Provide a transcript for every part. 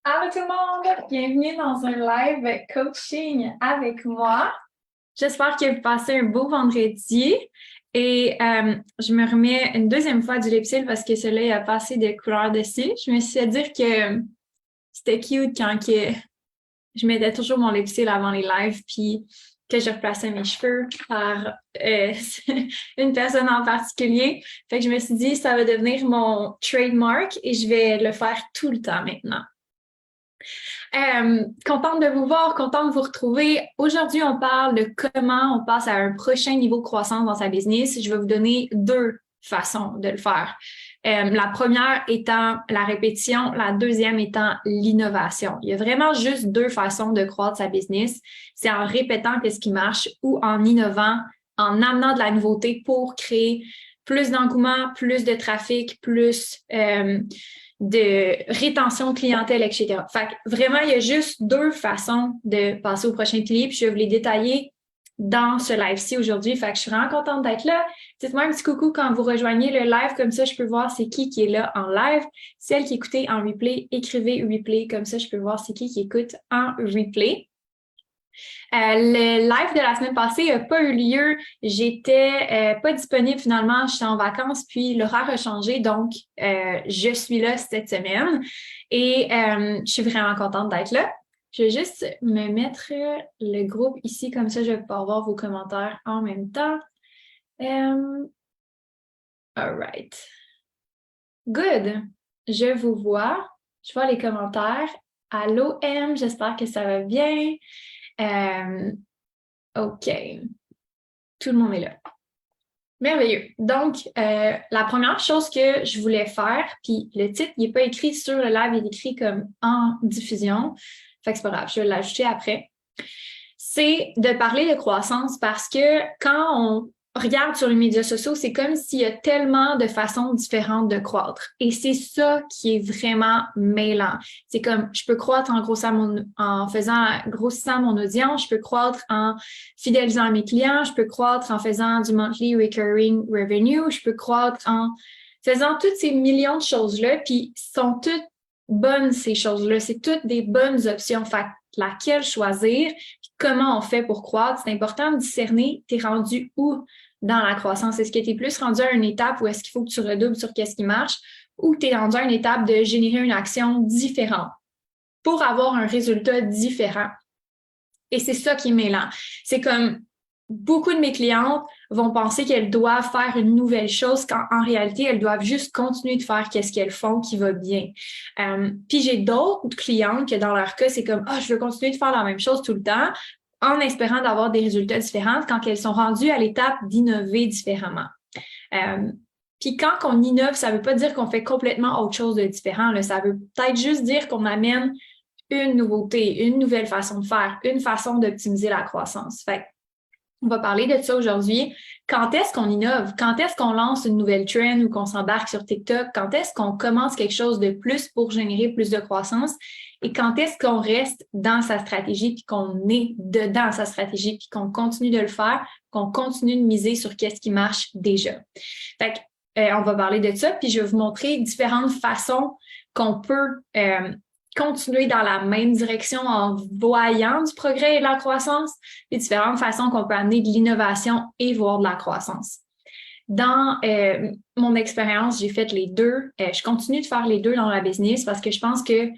Allô tout le monde, bienvenue dans un live coaching avec moi. J'espère que vous passez un beau vendredi et je me remets une deuxième fois du lip-sync parce que celui-là a passé de couleur dessus. Je me suis fait dire que c'était cute quand que je mettais toujours mon lip-sync avant les lives puis que je replaçais mes cheveux par une personne en particulier. Fait que je me suis dit ça va devenir mon trademark et je vais le faire tout le temps maintenant. Contente de vous voir, contente de vous retrouver. Aujourd'hui, on parle de comment on passe à un prochain niveau de croissance dans sa business. Je vais vous donner deux façons de le faire. La première étant la répétition, la deuxième étant l'innovation. Il y a vraiment juste deux façons de croître sa business. C'est en répétant ce qui marche ou en innovant, en amenant de la nouveauté pour créer plus d'engouement, plus de trafic, plus de rétention de clientèle, etc. Fait que vraiment, il y a juste deux façons de passer au prochain pilier, puis je vais vous les détailler dans ce live-ci aujourd'hui. Fait que je suis vraiment contente d'être là. Dites-moi un petit coucou quand vous rejoignez le live, comme ça, je peux voir c'est qui est là en live. Celle qui écoutez en replay, écrivez replay, comme ça, je peux voir c'est qui écoute en replay. Le live de la semaine passée n'a pas eu lieu. J'étais pas disponible finalement. J'étais en vacances, puis l'horaire a changé. Donc, je suis là cette semaine et je suis vraiment contente d'être là. Je vais juste me mettre le groupe ici, comme ça, je vais pouvoir voir vos commentaires en même temps. All right. Good. Je vous vois. Je vois les commentaires. Allô, M, j'espère que ça va bien. OK. Tout le monde est là. Merveilleux. Donc, la première chose que je voulais faire, puis le titre, il n'est pas écrit sur le live, il est écrit comme en diffusion. Fait que c'est pas grave, je vais l'ajouter après. C'est de parler de croissance parce que quand on regarde sur les médias sociaux, c'est comme s'il y a tellement de façons différentes de croître. Et c'est ça qui est vraiment mêlant. C'est comme, je peux croître en faisant grossissant mon audience, je peux croître en fidélisant mes clients, je peux croître en faisant du monthly recurring revenue, je peux croître en faisant toutes ces millions de choses-là, puis sont toutes bonnes, ces choses-là. C'est toutes des bonnes options. Fait laquelle choisir, comment on fait pour croître. C'est important de discerner, t'es rendu où dans la croissance? Est-ce que tu es plus rendu à une étape où est-ce qu'il faut que tu redoubles sur qu'est-ce qui marche ou tu es rendu à une étape de générer une action différente pour avoir un résultat différent? Et c'est ça qui est mêlant. C'est comme beaucoup de mes clientes vont penser qu'elles doivent faire une nouvelle chose quand en réalité, elles doivent juste continuer de faire qu'est-ce qu'elles font qui va bien. Puis j'ai d'autres clientes que dans leur cas, c'est comme « Ah, je veux continuer de faire la même chose tout le temps » en espérant d'avoir des résultats différents quand elles sont rendues à l'étape d'innover différemment. Puis quand on innove, ça veut pas dire qu'on fait complètement autre chose de différent. Là. Ça veut peut-être juste dire qu'on amène une nouveauté, une nouvelle façon de faire, une façon d'optimiser la croissance. Fait on va parler de ça aujourd'hui. Quand est-ce qu'on innove? Quand est-ce qu'on lance une nouvelle trend ou qu'on s'embarque sur TikTok? Quand est-ce qu'on commence quelque chose de plus pour générer plus de croissance? Et quand est-ce qu'on reste dans sa stratégie puis qu'on est dedans sa stratégie puis qu'on continue de le faire, qu'on continue de miser sur qu'est-ce qui marche déjà? Fait que, on va parler de ça puis je vais vous montrer différentes façons qu'on peut continuer dans la même direction en voyant du progrès et de la croissance, les différentes façons qu'on peut amener de l'innovation et voir de la croissance. Dans mon expérience, j'ai fait les deux. Je continue de faire les deux dans la business parce que je pense que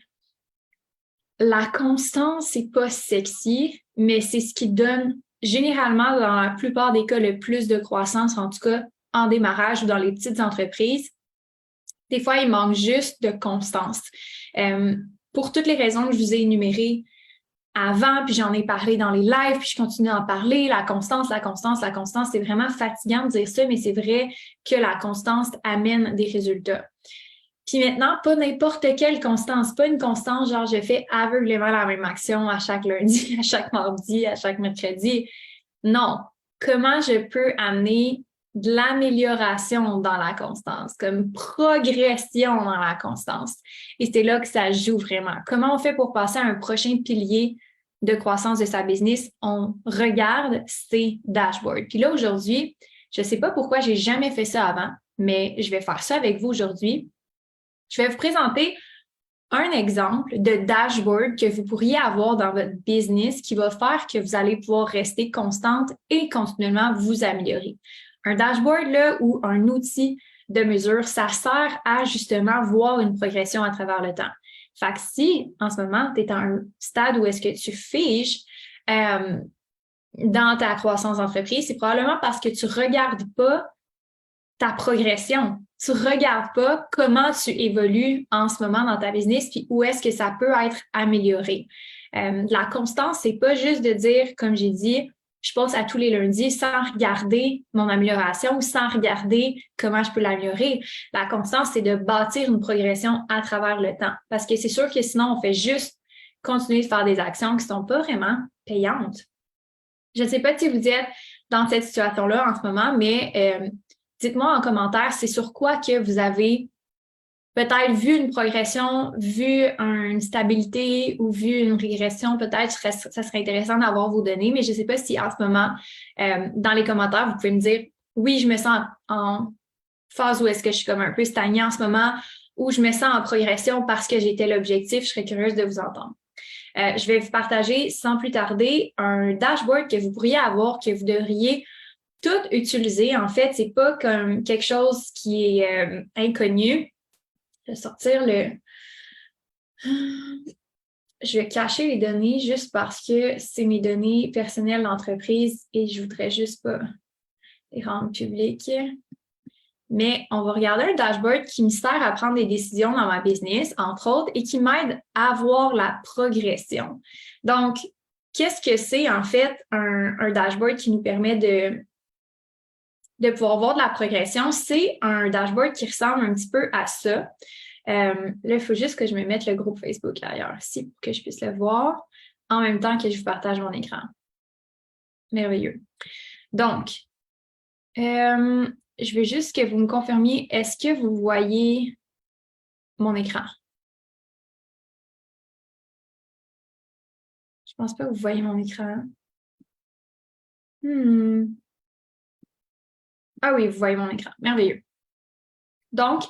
la constance, c'est pas sexy, mais c'est ce qui donne généralement, dans la plupart des cas, le plus de croissance, en tout cas en démarrage ou dans les petites entreprises. Des fois, il manque juste de constance. Pour toutes les raisons que je vous ai énumérées avant, puis j'en ai parlé dans les lives, puis je continue à en parler, la constance, c'est vraiment fatigant de dire ça, mais c'est vrai que la constance amène des résultats. Puis maintenant, pas n'importe quelle constance, pas une constance genre je fais aveuglément la même action à chaque lundi, à chaque mardi, à chaque mercredi. Non. Comment je peux amener de l'amélioration dans la constance, comme progression dans la constance. Et c'est là que ça joue vraiment. Comment on fait pour passer à un prochain pilier de croissance de sa business? On regarde ses dashboards. Puis là, aujourd'hui, je ne sais pas pourquoi j'ai jamais fait ça avant, mais je vais faire ça avec vous aujourd'hui. Je vais vous présenter un exemple de dashboard que vous pourriez avoir dans votre business qui va faire que vous allez pouvoir rester constante et continuellement vous améliorer. Un dashboard là, ou un outil de mesure, ça sert à justement voir une progression à travers le temps. Fait que si en ce moment, tu es à un stade où est-ce que tu figes dans ta croissance d'entreprise, c'est probablement parce que tu ne regardes pas ta progression. Tu ne regardes pas comment tu évolues en ce moment dans ta business puis où est-ce que ça peut être amélioré. La constance, c'est pas juste de dire, comme j'ai dit, je passe à tous les lundis sans regarder mon amélioration ou sans regarder comment je peux l'améliorer. La constance, c'est de bâtir une progression à travers le temps. Parce que c'est sûr que sinon, on fait juste continuer de faire des actions qui ne sont pas vraiment payantes. Je ne sais pas si vous êtes dans cette situation-là en ce moment, mais dites-moi en commentaire, c'est sur quoi que vous avez peut-être vu une progression, vu une stabilité ou vu une régression. Peut-être ça serait intéressant d'avoir vos données, mais je ne sais pas si en ce moment, dans les commentaires, vous pouvez me dire oui, je me sens en phase où est-ce que je suis comme un peu stagnée en ce moment ou je me sens en progression parce que j'ai tel objectif. Je serais curieuse de vous entendre. Je vais vous partager sans plus tarder un dashboard que vous pourriez avoir, que vous devriez tout utiliser. En fait, c'est pas comme quelque chose qui est inconnu. Je vais sortir le... Je vais cacher les données juste parce que c'est mes données personnelles d'entreprise et je voudrais juste pas les rendre publiques. Mais on va regarder un dashboard qui me sert à prendre des décisions dans ma business, entre autres, et qui m'aide à voir la progression. Donc, qu'est-ce que c'est en fait un dashboard qui nous permet de pouvoir voir de la progression? C'est un dashboard qui ressemble un petit peu à ça. Là, il faut juste que je me mette le groupe Facebook ailleurs ici pour que je puisse le voir en même temps que je vous partage mon écran. Merveilleux. Donc, je veux juste que vous me confirmiez, est-ce que vous voyez mon écran? Je pense pas que vous voyez mon écran. Ah oui, vous voyez mon écran. Merveilleux. Donc,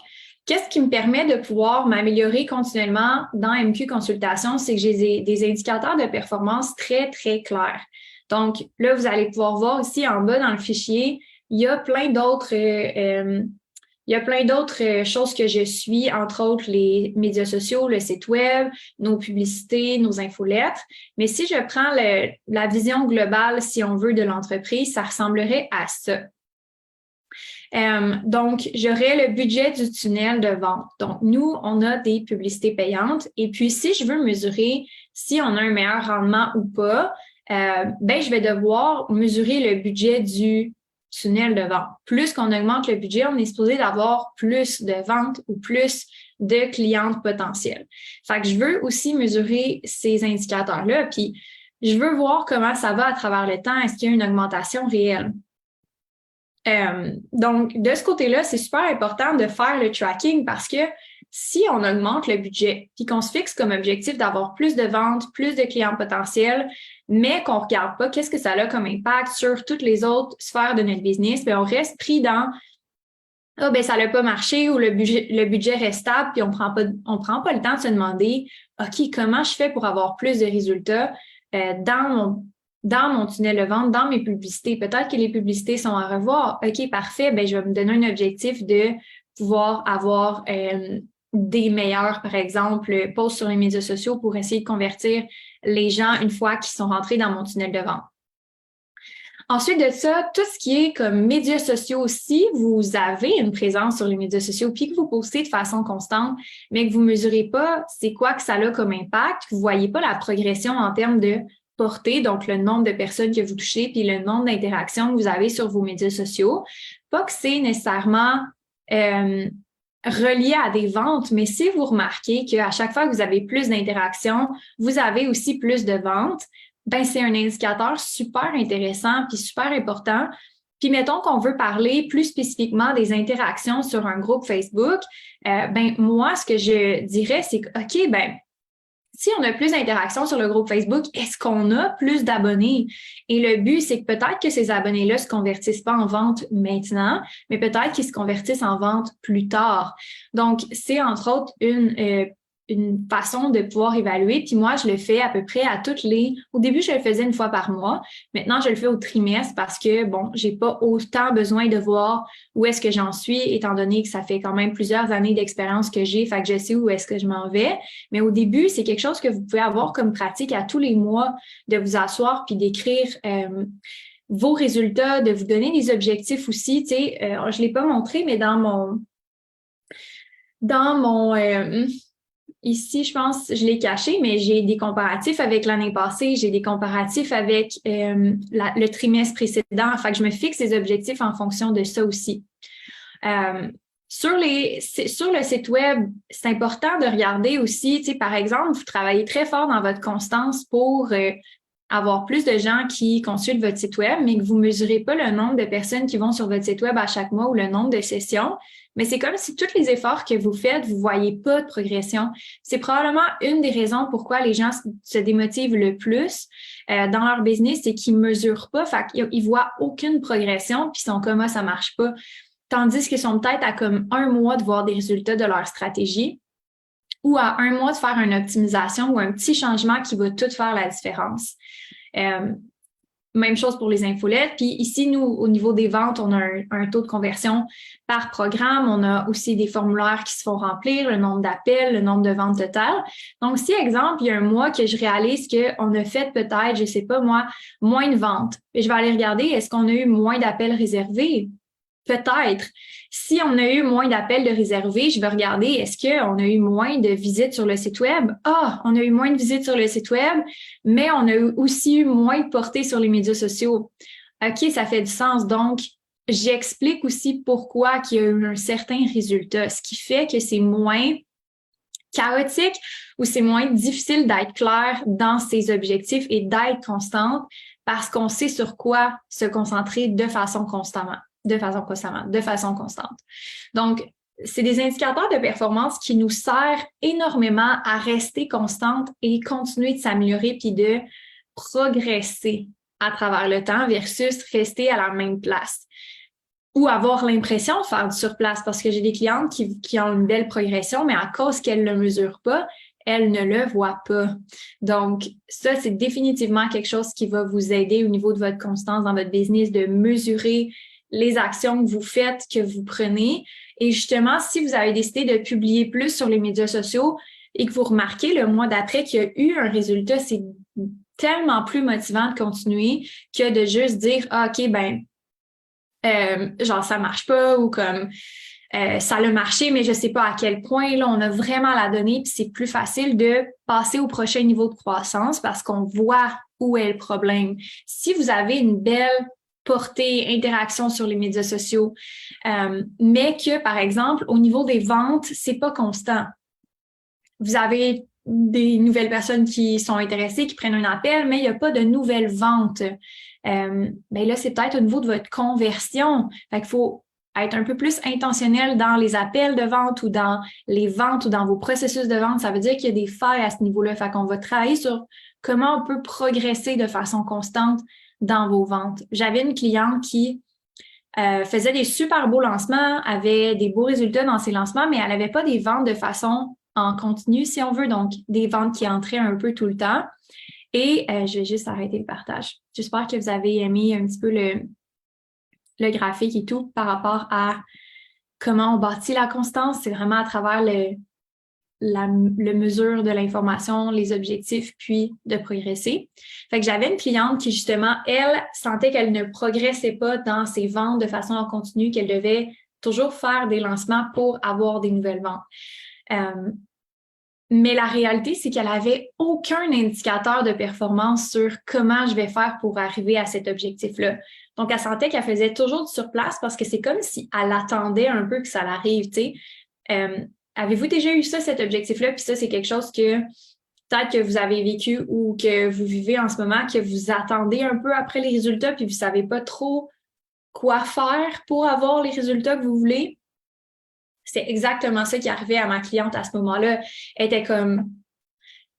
qu'est-ce qui me permet de pouvoir m'améliorer continuellement dans MQ Consultation? C'est que j'ai des indicateurs de performance très, très clairs. Donc, là, vous allez pouvoir voir ici en bas dans le fichier, il y a plein d'autres choses que je suis, entre autres les médias sociaux, le site web, nos publicités, nos infolettres. Mais si je prends la vision globale, si on veut, de l'entreprise, ça ressemblerait à ça. Donc, j'aurais le budget du tunnel de vente. Donc, nous, on a des publicités payantes. Et puis, si je veux mesurer si on a un meilleur rendement ou pas, je vais devoir mesurer le budget du tunnel de vente. Plus qu'on augmente le budget, on est supposé d'avoir plus de ventes ou plus de clientes potentielles. Fait que je veux aussi mesurer ces indicateurs-là. Puis, je veux voir comment ça va à travers le temps. Est-ce qu'il y a une augmentation réelle? Donc, de ce côté-là, c'est super important de faire le tracking parce que si on augmente le budget puis qu'on se fixe comme objectif d'avoir plus de ventes, plus de clients potentiels, mais qu'on ne regarde pas qu'est-ce que ça a comme impact sur toutes les autres sphères de notre business, bien, on reste pris dans ça n'a pas marché ou le budget reste stable puis on prend pas le temps de se demander OK, comment je fais pour avoir plus de résultats dans mon tunnel de vente, dans mes publicités. Peut-être que les publicités sont à revoir. OK, parfait. Je vais me donner un objectif de pouvoir avoir des meilleurs, par exemple, posts sur les médias sociaux pour essayer de convertir les gens une fois qu'ils sont rentrés dans mon tunnel de vente. Ensuite de ça, tout ce qui est comme médias sociaux, si vous avez une présence sur les médias sociaux puis que vous postez de façon constante, mais que vous ne mesurez pas c'est quoi que ça a comme impact, que vous ne voyez pas la progression en termes de portée, donc le nombre de personnes que vous touchez puis le nombre d'interactions que vous avez sur vos médias sociaux, pas que c'est nécessairement relié à des ventes, mais si vous remarquez qu'à chaque fois que vous avez plus d'interactions, vous avez aussi plus de ventes, c'est un indicateur super intéressant puis super important. Puis mettons qu'on veut parler plus spécifiquement des interactions sur un groupe Facebook, moi, ce que je dirais, c'est que, OK, si on a plus d'interactions sur le groupe Facebook, est-ce qu'on a plus d'abonnés? Et le but, c'est que peut-être que ces abonnés-là ne se convertissent pas en vente maintenant, mais peut-être qu'ils se convertissent en vente plus tard. Donc, c'est entre autres une façon de pouvoir évaluer. Puis moi, je le fais à peu près au début, je le faisais une fois par mois. Maintenant, je le fais au trimestre parce que, bon, j'ai pas autant besoin de voir où est-ce que j'en suis, étant donné que ça fait quand même plusieurs années d'expérience que j'ai, fait que je sais où est-ce que je m'en vais. Mais au début, c'est quelque chose que vous pouvez avoir comme pratique à tous les mois, de vous asseoir puis d'écrire vos résultats, de vous donner des objectifs aussi. Tu sais, je l'ai pas montré, mais dans mon ici, je pense, je l'ai caché, mais j'ai des comparatifs avec l'année passée, j'ai des comparatifs avec le trimestre précédent. Fait que je me fixe des objectifs en fonction de ça aussi. Sur le site web, c'est important de regarder aussi, tu sais, par exemple, vous travaillez très fort dans votre constance pour avoir plus de gens qui consultent votre site web, mais que vous ne mesurez pas le nombre de personnes qui vont sur votre site web à chaque mois ou le nombre de sessions. Mais c'est comme si tous les efforts que vous faites, vous ne voyez pas de progression. C'est probablement une des raisons pourquoi les gens se démotivent le plus dans leur business, c'est qu'ils ne mesurent pas, fait qu'ils ne voient aucune progression, puis ils sont comme « ah, ça ne marche pas ». Tandis qu'ils sont peut-être à comme 1 mois de voir des résultats de leur stratégie ou à 1 mois de faire une optimisation ou un petit changement qui va tout faire la différence. Même chose pour les infolettes. Puis ici, nous, au niveau des ventes, on a un taux de conversion par programme. On a aussi des formulaires qui se font remplir, le nombre d'appels, le nombre de ventes totales. Donc, si, exemple, il y a un mois que je réalise qu'on a fait peut-être, je sais pas moi, moins de ventes, et je vais aller regarder, est-ce qu'on a eu moins d'appels réservés? Peut-être. Si on a eu moins d'appels de réservés, je vais regarder, est-ce qu'on a eu moins de visites sur le site web? Ah, on a eu moins de visites sur le site web, mais on a aussi eu moins de portée sur les médias sociaux. OK, ça fait du sens. Donc, j'explique aussi pourquoi qu'il y a eu un certain résultat, ce qui fait que c'est moins chaotique ou c'est moins difficile d'être clair dans ses objectifs et d'être constante parce qu'on sait sur quoi se concentrer de façon constante. Donc, c'est des indicateurs de performance qui nous servent énormément à rester constante et continuer de s'améliorer puis de progresser à travers le temps versus rester à la même place ou avoir l'impression de faire du surplace parce que j'ai des clientes qui ont une belle progression, mais à cause qu'elles ne le mesurent pas, elles ne le voient pas. Donc, ça, c'est définitivement quelque chose qui va vous aider au niveau de votre constance dans votre business, de mesurer les actions que vous faites, que vous prenez. Et justement, si vous avez décidé de publier plus sur les médias sociaux et que vous remarquez le mois d'après qu'il y a eu un résultat, c'est tellement plus motivant de continuer que de juste dire « ah, OK, ben genre ça marche pas » ou comme ça a marché, mais je sais pas à quel point. Là, on a vraiment la donnée, puis c'est plus facile de passer au prochain niveau de croissance parce qu'on voit où est le problème. Si vous avez une belle portée, interaction sur les médias sociaux, mais que, par exemple, au niveau des ventes, c'est pas constant. Vous avez des nouvelles personnes qui sont intéressées, qui prennent un appel, mais il n'y a pas de nouvelles ventes. Ben là, c'est peut-être au niveau de votre conversion. Fait qu'il faut être un peu plus intentionnel dans les appels de vente ou dans les ventes ou dans vos processus de vente. Ça veut dire qu'il y a des failles à ce niveau-là. Fait qu'on va travailler sur comment on peut progresser de façon constante dans vos ventes. J'avais une cliente qui faisait des super beaux lancements, avait des beaux résultats dans ses lancements, mais elle n'avait pas des ventes de façon en continu, si on veut, donc des ventes qui entraient un peu tout le temps. Et je vais juste arrêter le partage. J'espère que vous avez aimé un petit peu le graphique et tout par rapport à comment on bâtit la constance. C'est vraiment à travers le mesure de l'information, les objectifs, puis de progresser. Fait que j'avais une cliente qui, justement, elle, sentait qu'elle ne progressait pas dans ses ventes de façon en continu, qu'elle devait toujours faire des lancements pour avoir des nouvelles ventes. Mais la réalité, c'est qu'elle avait aucun indicateur de performance sur comment je vais faire pour arriver à cet objectif-là. Donc, elle sentait qu'elle faisait toujours du surplace parce que c'est comme si elle attendait un peu que ça l'arrive, tu sais. Avez-vous déjà eu ça, cet objectif-là? Puis ça, c'est quelque chose que peut-être que vous avez vécu ou que vous vivez en ce moment, que vous attendez un peu après les résultats puis vous savez pas trop quoi faire pour avoir les résultats que vous voulez. C'est exactement ça qui arrivait à ma cliente à ce moment-là. Elle était comme,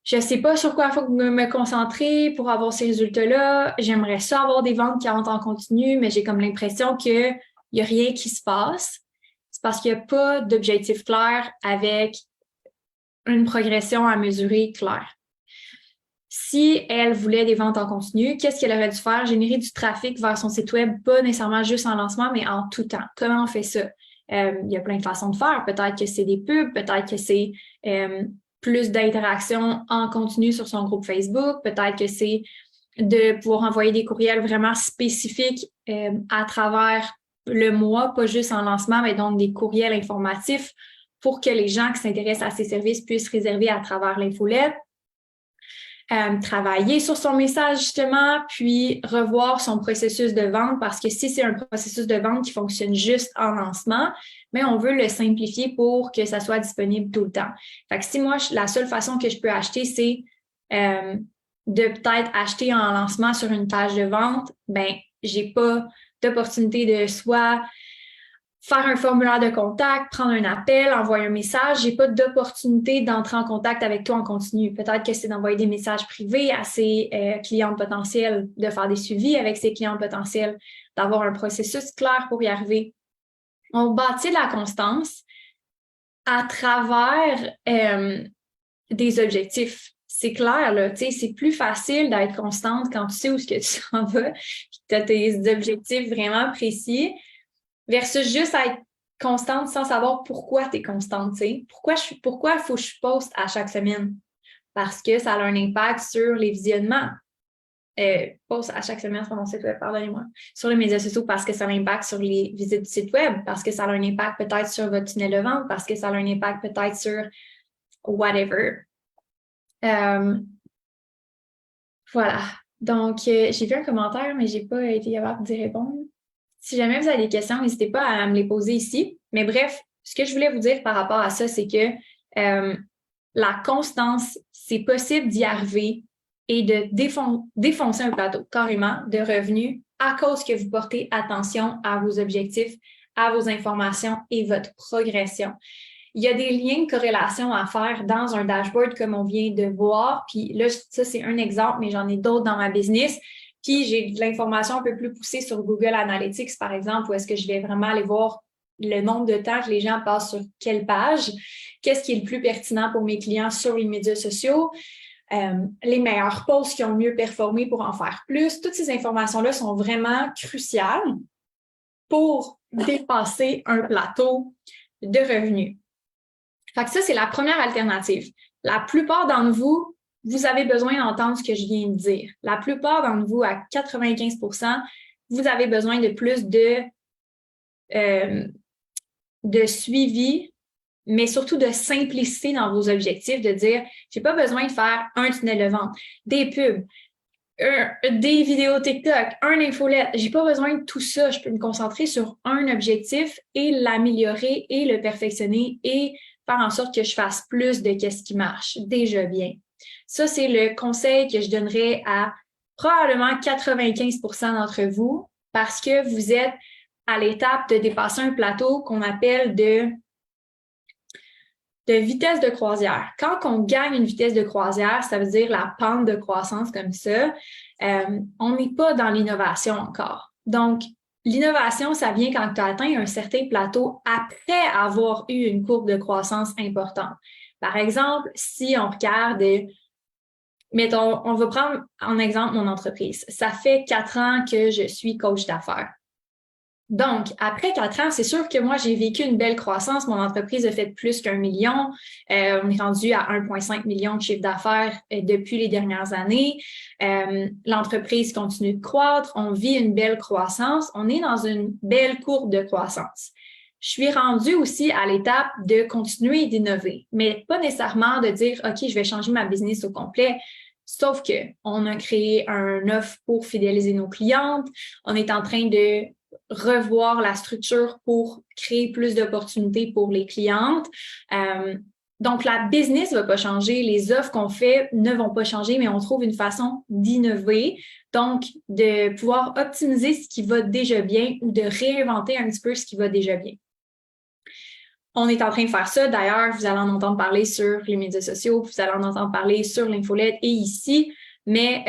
je sais pas sur quoi il faut me concentrer pour avoir ces résultats-là. J'aimerais ça avoir des ventes qui rentrent en continu, mais j'ai comme l'impression qu'il y a rien qui se passe. C'est parce qu'il n'y a pas d'objectif clair avec une progression à mesurer claire. Si elle voulait des ventes en continu, qu'est-ce qu'elle aurait dû faire? Générer du trafic vers son site web, pas nécessairement juste en lancement, mais en tout temps. Comment on fait ça? Il y a plein de façons de faire. Peut-être que c'est des pubs, peut-être que c'est plus d'interactions en continu sur son groupe Facebook, peut-être que c'est de pouvoir envoyer des courriels vraiment spécifiques à travers le mois, pas juste en lancement, mais donc des courriels informatifs pour que les gens qui s'intéressent à ces services puissent réserver à travers l'infolette. Travailler sur son message justement, puis revoir son processus de vente parce que si c'est un processus de vente qui fonctionne juste en lancement, mais on veut le simplifier pour que ça soit disponible tout le temps. Fait que si moi, la seule façon que je peux acheter, c'est de peut-être acheter en lancement sur une page de vente, ben j'ai pas d'opportunité de soit faire un formulaire de contact, prendre un appel, envoyer un message. J'ai pas d'opportunité d'entrer en contact avec toi en continu. Peut-être que c'est d'envoyer des messages privés à ses clients potentiels, de faire des suivis avec ses clients potentiels, d'avoir un processus clair pour y arriver. On bâtit la constance à travers des objectifs. C'est clair, là, tu sais, c'est plus facile d'être constante quand tu sais où est-ce que tu t'en vas, puis tu as tes objectifs vraiment précis, versus juste être constante sans savoir pourquoi tu es constante, tu sais. Pourquoi il faut que je poste à chaque semaine? Parce que ça a un impact sur les visionnements. Poste à chaque semaine sur mon site web, pardonnez-moi. Sur les médias sociaux parce que ça a un impact sur les visites du site web, parce que ça a un impact peut-être sur votre tunnel de vente, parce que ça a un impact peut-être sur whatever. Voilà. Donc, j'ai vu un commentaire, mais j'ai pas été capable d'y répondre. Si jamais vous avez des questions, n'hésitez pas à me les poser ici. Mais bref, ce que je voulais vous dire par rapport à ça, c'est que la constance, c'est possible d'y arriver et de défoncer un plateau carrément de revenus à cause que vous portez attention à vos objectifs, à vos informations et votre progression. Il y a des liens de corrélation à faire dans un dashboard comme on vient de voir. Puis là, ça, c'est un exemple, mais j'en ai d'autres dans ma business. Puis j'ai de l'information un peu plus poussée sur Google Analytics, par exemple, où est-ce que je vais vraiment aller voir le nombre de temps que les gens passent sur quelle page, qu'est-ce qui est le plus pertinent pour mes clients sur les médias sociaux, les meilleurs posts qui ont mieux performé pour en faire plus. Toutes ces informations-là sont vraiment cruciales pour dépasser un plateau de revenus. Fait que ça, c'est la première alternative. La plupart d'entre vous, vous avez besoin d'entendre ce que je viens de dire. La plupart d'entre vous, à 95%, vous avez besoin de plus de suivi, mais surtout de simplicité dans vos objectifs, de dire, j'ai pas besoin de faire un tunnel de vente, des pubs, des vidéos TikTok, un infolette. J'ai pas besoin de tout ça. Je peux me concentrer sur un objectif et l'améliorer et le perfectionner et faire en sorte que je fasse plus de ce qui marche déjà bien. Ça, c'est le conseil que je donnerais à probablement 95% d'entre vous parce que vous êtes à l'étape de dépasser un plateau qu'on appelle de vitesse de croisière. Quand on gagne une vitesse de croisière, ça veut dire la pente de croissance comme ça, on n'est pas dans l'innovation encore. Donc, l'innovation, ça vient quand tu as atteint un certain plateau après avoir eu une courbe de croissance importante. Par exemple, si on regarde, mettons, on va prendre en exemple mon entreprise. Ça fait 4 ans que je suis coach d'affaires. Donc, après 4 ans, c'est sûr que moi, j'ai vécu une belle croissance. Mon entreprise a fait plus qu'1 million. On est rendu à 1,5 million de chiffre d'affaires depuis les dernières années. L'entreprise continue de croître. On vit une belle croissance. On est dans une belle courbe de croissance. Je suis rendue aussi à l'étape de continuer d'innover, mais pas nécessairement de dire, OK, je vais changer ma business au complet. Sauf que on a créé un offre pour fidéliser nos clientes. On est en train de revoir la structure pour créer plus d'opportunités pour les clientes. Donc, la business ne va pas changer, les offres qu'on fait ne vont pas changer, mais on trouve une façon d'innover, donc de pouvoir optimiser ce qui va déjà bien ou de réinventer un petit peu ce qui va déjà bien. On est en train de faire ça. D'ailleurs, vous allez en entendre parler sur les médias sociaux, vous allez en entendre parler sur l'infolette et ici. Mais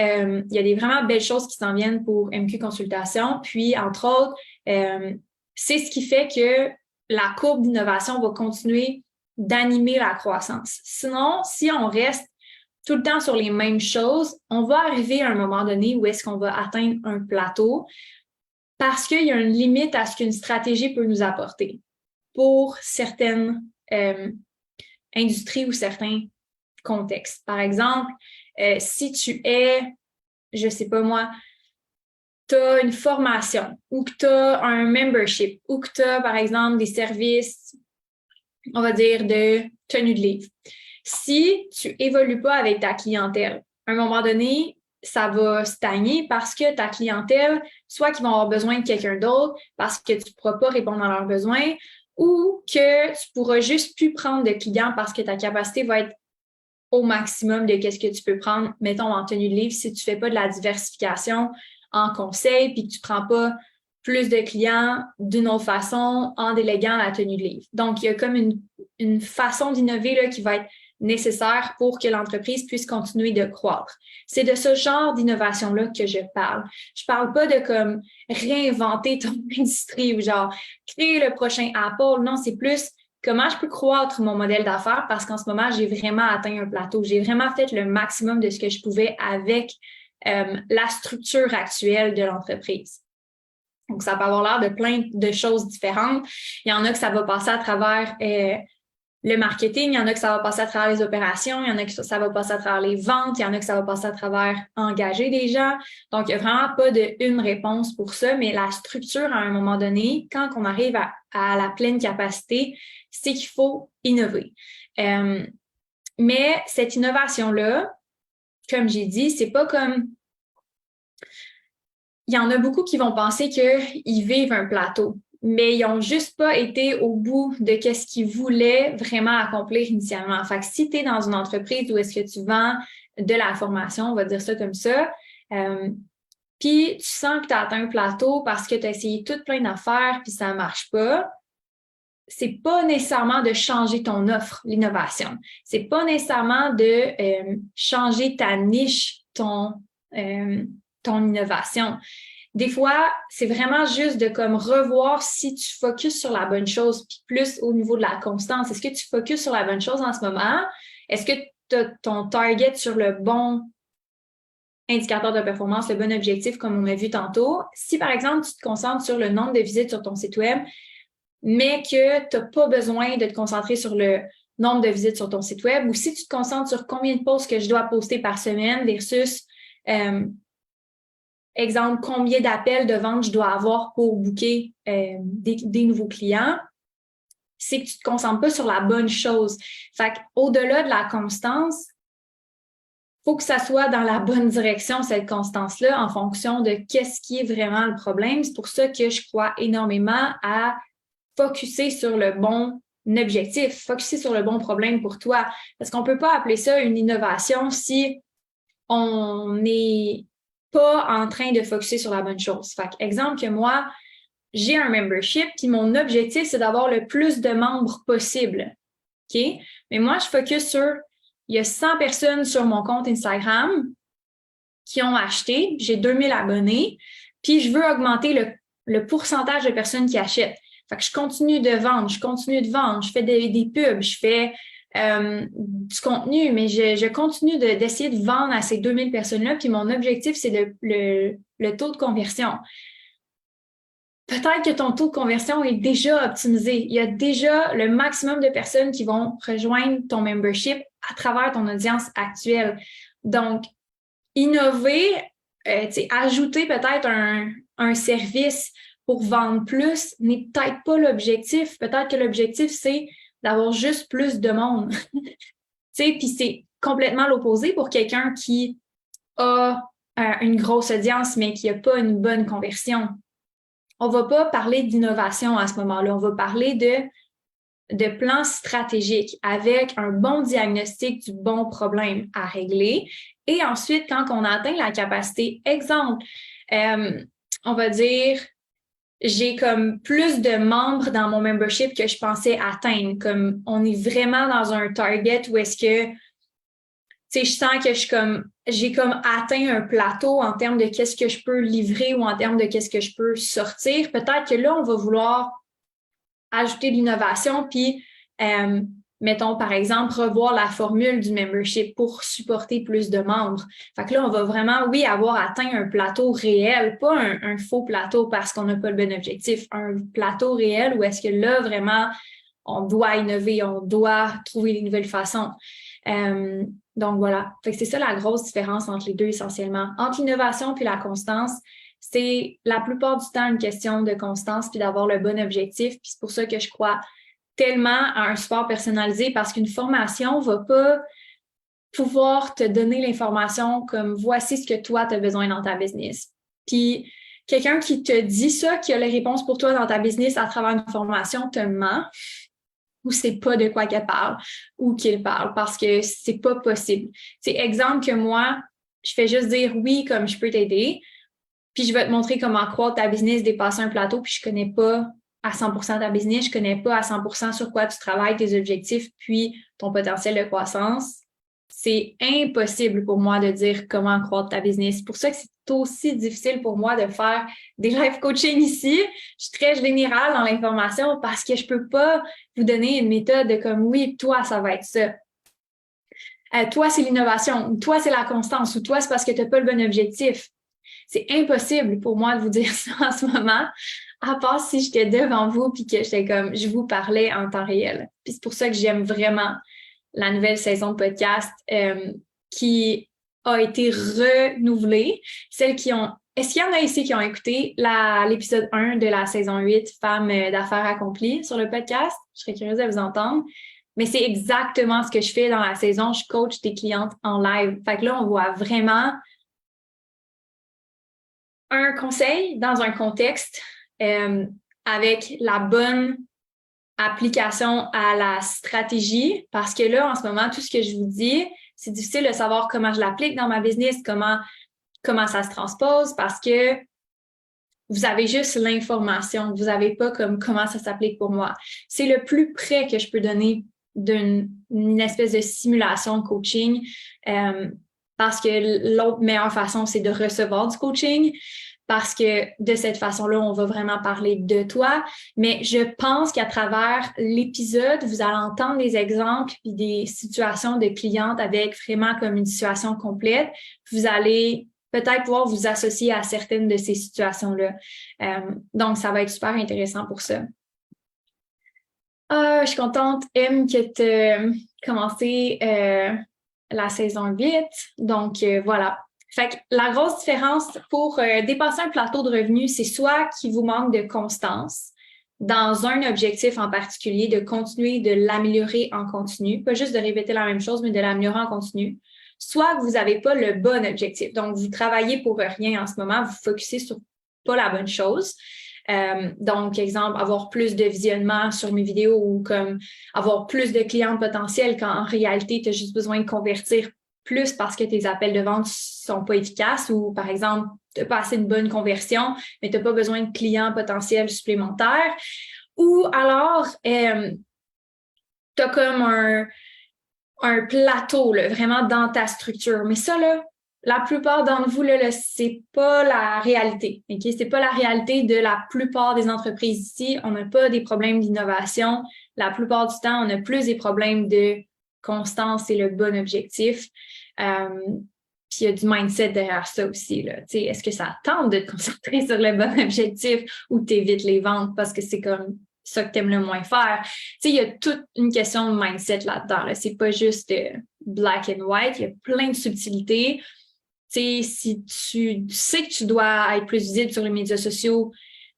il y a des vraiment belles choses qui s'en viennent pour MQ Consultation. Puis, entre autres, c'est ce qui fait que la courbe d'innovation va continuer d'animer la croissance. Sinon, si on reste tout le temps sur les mêmes choses, on va arriver à un moment donné où est-ce qu'on va atteindre un plateau parce qu'il y a une limite à ce qu'une stratégie peut nous apporter pour certaines industries ou certains contextes. Par exemple, si tu es, je sais pas moi, tu as une formation ou que tu as un membership ou que tu as, par exemple, des services, on va dire, de tenue de livre. Si tu évolues pas avec ta clientèle, à un moment donné, ça va stagner parce que ta clientèle, soit qu'ils vont avoir besoin de quelqu'un d'autre parce que tu ne pourras pas répondre à leurs besoins ou que tu pourras juste plus prendre de clients parce que ta capacité va être au maximum de qu'est-ce que tu peux prendre, mettons, en tenue de livre, si tu fais pas de la diversification en conseil puis que tu prends pas plus de clients d'une autre façon en déléguant la tenue de livre. Donc, il y a comme une façon d'innover là, qui va être nécessaire pour que l'entreprise puisse continuer de croître. C'est de ce genre d'innovation-là que je parle. Je parle pas de comme réinventer ton industrie ou genre créer le prochain Apple. Non, c'est plus comment je peux croître mon modèle d'affaires parce qu'en ce moment, j'ai vraiment atteint un plateau. J'ai vraiment fait le maximum de ce que je pouvais avec la structure actuelle de l'entreprise. Donc, ça peut avoir l'air de plein de choses différentes. Il y en a que ça va passer à travers le marketing, il y en a que ça va passer à travers les opérations, il y en a que ça va passer à travers les ventes, il y en a que ça va passer à travers engager des gens. Donc, il n'y a vraiment pas une réponse pour ça, mais la structure, à un moment donné, quand on arrive à la pleine capacité, c'est qu'il faut innover. Mais cette innovation-là, comme j'ai dit, c'est pas comme... Il y en a beaucoup qui vont penser qu'ils vivent un plateau, mais ils n'ont juste pas été au bout de ce qu'ils voulaient vraiment accomplir initialement. Fait que si tu es dans une entreprise où est-ce que tu vends de la formation, on va dire ça comme ça, puis tu sens que tu as atteint un plateau parce que tu as essayé tout plein d'affaires puis ça ne marche pas, c'est pas nécessairement de changer ton offre, l'innovation. C'est pas nécessairement de changer ta niche, ton innovation. Des fois, c'est vraiment juste de comme revoir si tu focuses sur la bonne chose, puis plus au niveau de la constance. Est-ce que tu focuses sur la bonne chose en ce moment? Est-ce que tu as ton target sur le bon indicateur de performance, le bon objectif, comme on a vu tantôt? Si, par exemple, tu te concentres sur le nombre de visites sur ton site web, mais que tu n'as pas besoin de te concentrer sur le nombre de visites sur ton site web, ou si tu te concentres sur combien de posts que je dois poster par semaine versus exemple, combien d'appels de vente je dois avoir pour booker des nouveaux clients, c'est que tu ne te concentres pas sur la bonne chose. Fait qu'au-delà de la constance, il faut que ça soit dans la bonne direction, cette constance-là, en fonction de qu'est-ce qui est vraiment le problème. C'est pour ça que je crois énormément à focusser sur le bon objectif, focusser sur le bon problème pour toi. Parce qu'on ne peut pas appeler ça une innovation si on n'est pas en train de focusser sur la bonne chose. Fait exemple que moi, j'ai un membership, puis mon objectif, c'est d'avoir le plus de membres possible. OK? Mais moi, je focus sur, il y a 100 personnes sur mon compte Instagram qui ont acheté, j'ai 2000 abonnés, puis je veux augmenter le pourcentage de personnes qui achètent. Fait que je continue de vendre, je fais des pubs, je fais du contenu, mais je continue d'essayer de vendre à ces 2000 personnes-là, puis mon objectif, c'est le taux de conversion. Peut-être que ton taux de conversion est déjà optimisé. Il y a déjà le maximum de personnes qui vont rejoindre ton membership à travers ton audience actuelle. Donc, innover, ajouter peut-être un service pour vendre plus n'est peut-être pas l'objectif. Peut-être que l'objectif, c'est d'avoir juste plus de monde. Puis c'est complètement l'opposé pour quelqu'un qui a une grosse audience, mais qui n'a pas une bonne conversion. On ne va pas parler d'innovation à ce moment-là. On va parler de plans stratégiques avec un bon diagnostic du bon problème à régler. Et ensuite, quand on atteint la capacité, exemple, on va dire, j'ai comme plus de membres dans mon membership que je pensais atteindre. Comme on est vraiment dans un target où est-ce que, je sens que j'ai comme atteint un plateau en termes de qu'est-ce que je peux livrer ou en termes de qu'est-ce que je peux sortir. Peut-être que là, on va vouloir ajouter de l'innovation puis mettons, par exemple, revoir la formule du membership pour supporter plus de membres. Fait que là, on va vraiment, oui, avoir atteint un plateau réel, pas un faux plateau parce qu'on n'a pas le bon objectif, un plateau réel où est-ce que là, vraiment, on doit innover, on doit trouver des nouvelles façons. Donc voilà. Fait que c'est ça la grosse différence entre les deux essentiellement. Entre l'innovation puis la constance, c'est la plupart du temps une question de constance puis d'avoir le bon objectif. Puis c'est pour ça que je crois tellement à un support personnalisé parce qu'une formation va pas pouvoir te donner l'information comme voici ce que toi tu as besoin dans ta business. Puis quelqu'un qui te dit ça, qui a les réponses pour toi dans ta business à travers une formation te ment ou c'est pas de quoi qu'elle parle ou qu'il parle parce que c'est pas possible. C'est exemple que moi, je fais juste dire oui comme je peux t'aider, puis je vais te montrer comment croître ta business, dépasser un plateau, puis je connais pas à 100% ta business, je connais pas à 100% sur quoi tu travailles, tes objectifs, puis ton potentiel de croissance. C'est impossible pour moi de dire comment croître ta business. C'est pour ça que c'est aussi difficile pour moi de faire des live coaching ici. Je suis très générale dans l'information parce que je peux pas vous donner une méthode de comme oui, toi, ça va être ça. Toi, c'est l'innovation, ou toi, c'est la constance, ou toi, c'est parce que tu n'as pas le bon objectif. C'est impossible pour moi de vous dire ça en ce moment, à part si j'étais devant vous puis que j'étais comme je vous parlais en temps réel. Puis c'est pour ça que j'aime vraiment la nouvelle saison de podcast qui a été renouvelée. Celles qui ont. Est-ce qu'il y en a ici qui ont écouté l'épisode 1 de la saison 8, Femmes d'affaires accomplies, sur le podcast? Je serais curieuse de vous entendre. Mais c'est exactement ce que je fais dans la saison. Je coach des clientes en live. Fait que là, on voit vraiment un conseil dans un contexte avec la bonne application à la stratégie parce que là, en ce moment, tout ce que je vous dis, c'est difficile de savoir comment je l'applique dans ma business, comment ça se transpose parce que vous avez juste l'information, vous n'avez pas comme comment ça s'applique pour moi. C'est le plus près que je peux donner d'une espèce de simulation de coaching parce que l'autre meilleure façon, c'est de recevoir du coaching parce que de cette façon-là, on va vraiment parler de toi. Mais je pense qu'à travers l'épisode, vous allez entendre des exemples et des situations de clientes avec vraiment comme une situation complète. Vous allez peut-être pouvoir vous associer à certaines de ces situations-là. Donc, ça va être super intéressant pour ça. Je suis contente, M, que tu aies commencé la saison 8. Donc, voilà. Fait que la grosse différence pour dépasser un plateau de revenus, c'est soit qu'il vous manque de constance dans un objectif en particulier, de continuer de l'améliorer en continu, pas juste de répéter la même chose, mais de l'améliorer en continu, soit que vous n'avez pas le bon objectif. Donc, vous travaillez pour rien en ce moment, vous focussez sur pas la bonne chose. Donc, exemple, avoir plus de visionnement sur mes vidéos ou comme avoir plus de clients potentiels quand en réalité, tu as juste besoin de convertir plus parce que tes appels de vente sont pas efficaces ou, par exemple, tu n'as pas assez de bonne conversion, mais tu n'as pas besoin de clients potentiels supplémentaires. Ou alors, tu as comme un plateau là, vraiment dans ta structure. Mais ça, là, la plupart d'entre vous, là, c'est pas la réalité. Okay? C'est pas la réalité de la plupart des entreprises ici. On n'a pas des problèmes d'innovation. La plupart du temps, on a plus des problèmes de constance et le bon objectif. Puis il y a du mindset derrière ça aussi. Là. Est-ce que ça tente de te concentrer sur le bon objectif ou t'évites les ventes parce que c'est comme ça que tu aimes le moins faire? Il y a toute une question de mindset là-dedans. Là. C'est pas juste black and white. Il y a plein de subtilités. Si tu sais que tu dois être plus visible sur les médias sociaux,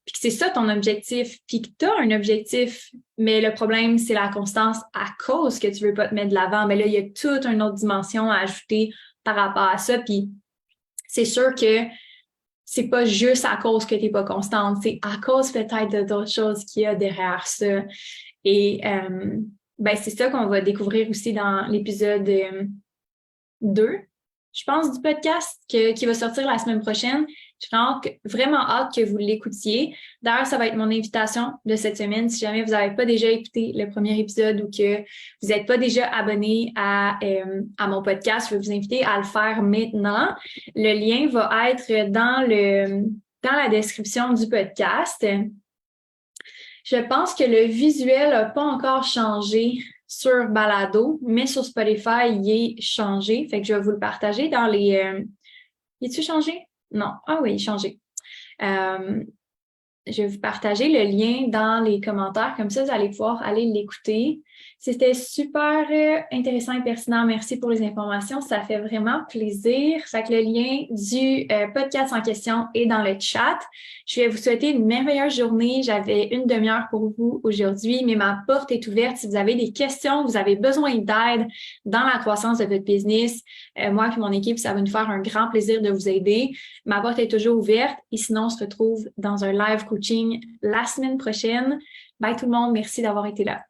puis que c'est ça ton objectif, puis que tu as un objectif, mais le problème, c'est la constance à cause que tu veux pas te mettre de l'avant, mais là, il y a toute une autre dimension à ajouter par rapport à ça, puis c'est sûr que c'est pas juste à cause que tu n'es pas constante, c'est à cause peut-être d'autres choses qu'il y a derrière ça. Et c'est ça qu'on va découvrir aussi dans l'épisode 2, je pense, du podcast qui va sortir la semaine prochaine. J'ai vraiment hâte que vous l'écoutiez. D'ailleurs, ça va être mon invitation de cette semaine. Si jamais vous n'avez pas déjà écouté le premier épisode ou que vous n'êtes pas déjà abonné à mon podcast, je vais vous inviter à le faire maintenant. Le lien va être dans la description du podcast. Je pense que le visuel n'a pas encore changé sur Balado, mais sur Spotify, il est changé. Fait que je vais vous le partager dans les... Y est-tu changé? Non. Ah oui, il est changé. Je vais vous partager le lien dans les commentaires, comme ça, vous allez pouvoir aller l'écouter. C'était super intéressant et pertinent. Merci pour les informations. Ça fait vraiment plaisir. Fait que le lien du podcast en question est dans le chat. Je vais vous souhaiter une merveilleuse journée. J'avais une demi-heure pour vous aujourd'hui, mais ma porte est ouverte. Si vous avez des questions, vous avez besoin d'aide dans la croissance de votre business, moi et mon équipe, ça va nous faire un grand plaisir de vous aider. Ma porte est toujours ouverte et sinon, on se retrouve dans un live coaching la semaine prochaine. Bye tout le monde. Merci d'avoir été là.